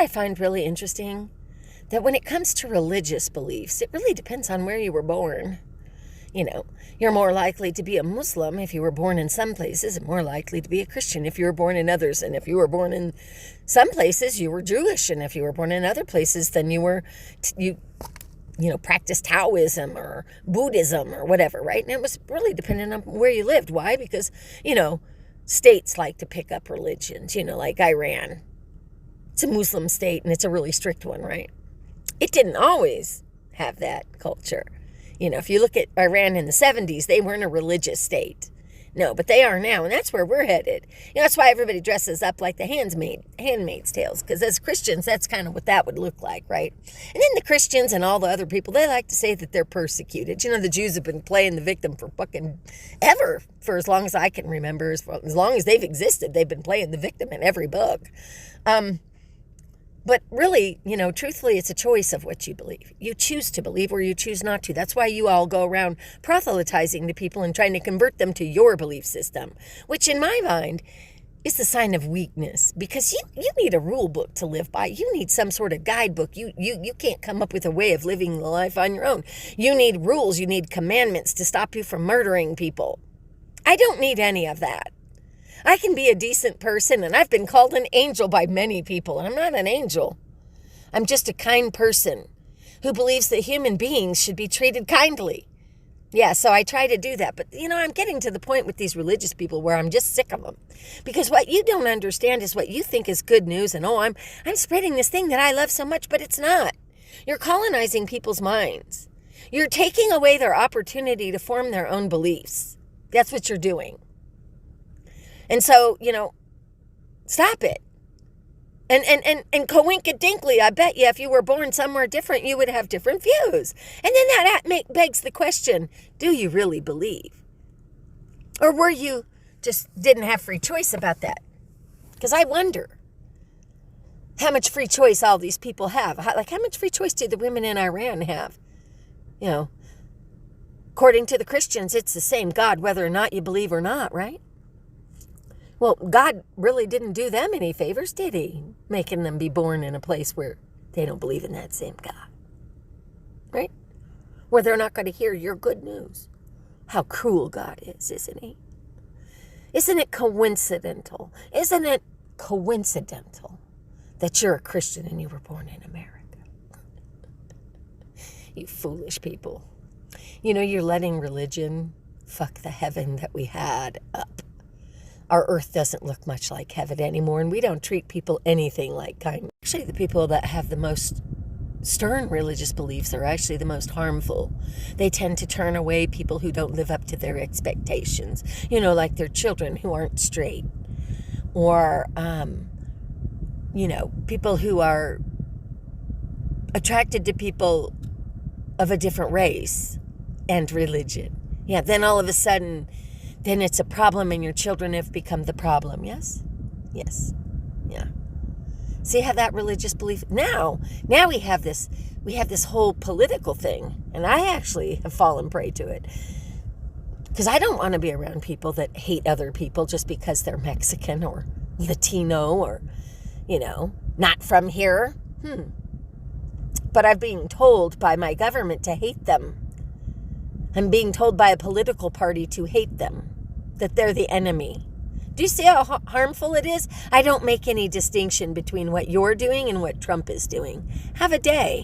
I find really interesting? That when it comes to religious beliefs, it really depends on where you were born. You know, you're more likely to be a Muslim if you were born in some places, and more likely to be a Christian if you were born in others. And if you were born in some places, you were Jewish. And if you were born in other places, then you practiced Taoism or Buddhism or whatever, right? And it was really dependent on where you lived. Why? Because, states like to pick up religions, like Iran. It's a Muslim state and it's a really strict one, right? It didn't always have that culture. If you look at Iran in the 70s, they weren't a religious state. No, but they are now, and that's where we're headed. That's why everybody dresses up like the Handmaid's Tales, because as Christians, that's kind of what that would look like, right? And then the Christians and all the other people, they like to say that they're persecuted. The Jews have been playing the victim for fucking ever, for as long as I can remember. As long as they've existed, they've been playing the victim in every book. But really, truthfully, it's a choice of what you believe. You choose to believe or you choose not to. That's why you all go around proselytizing to people and trying to convert them to your belief system, which in my mind is the sign of weakness, because you need a rule book to live by. You need some sort of guidebook. You can't come up with a way of living the life on your own. You need rules. You need commandments to stop you from murdering people. I don't need any of that. I can be a decent person, and I've been called an angel by many people, and I'm not an angel. I'm just a kind person who believes that human beings should be treated kindly. Yeah, so I try to do that. But, I'm getting to the point with these religious people where I'm just sick of them. Because what you don't understand is what you think is good news, and, I'm spreading this thing that I love so much, but it's not. You're colonizing people's minds. You're taking away their opportunity to form their own beliefs. That's what you're doing. And so, stop it. And coinkadinkly, I bet you if you were born somewhere different, you would have different views. And then that begs the question, do you really believe? Or were you just didn't have free choice about that? Because I wonder how much free choice all these people have. How much free choice do the women in Iran have? According to the Christians, it's the same God, whether or not you believe or not, right? Well, God really didn't do them any favors, did he? Making them be born in a place where they don't believe in that same God. Right? Where they're not going to hear your good news. How cruel God is, isn't he? Isn't it coincidental? Isn't it coincidental that you're a Christian and you were born in America? You foolish people. You're letting religion fuck the heaven that we had up. Our earth doesn't look much like heaven anymore, and we don't treat people anything like kindness. Actually, the people that have the most stern religious beliefs are actually the most harmful. They tend to turn away people who don't live up to their expectations, like their children who aren't straight, or, people who are attracted to people of a different race and religion. Yeah, then all of a sudden, then it's a problem and your children have become the problem. Yes? Yes. Yeah. See how that religious belief, now we have this whole political thing, and I actually have fallen prey to it. Because I don't want to be around people that hate other people just because they're Mexican or Latino or, not from here. But I'm being told by my government to hate them. I'm being told by a political party to hate them, that they're the enemy. Do you see how harmful it is? I don't make any distinction between what you're doing and what Trump is doing. Have a day.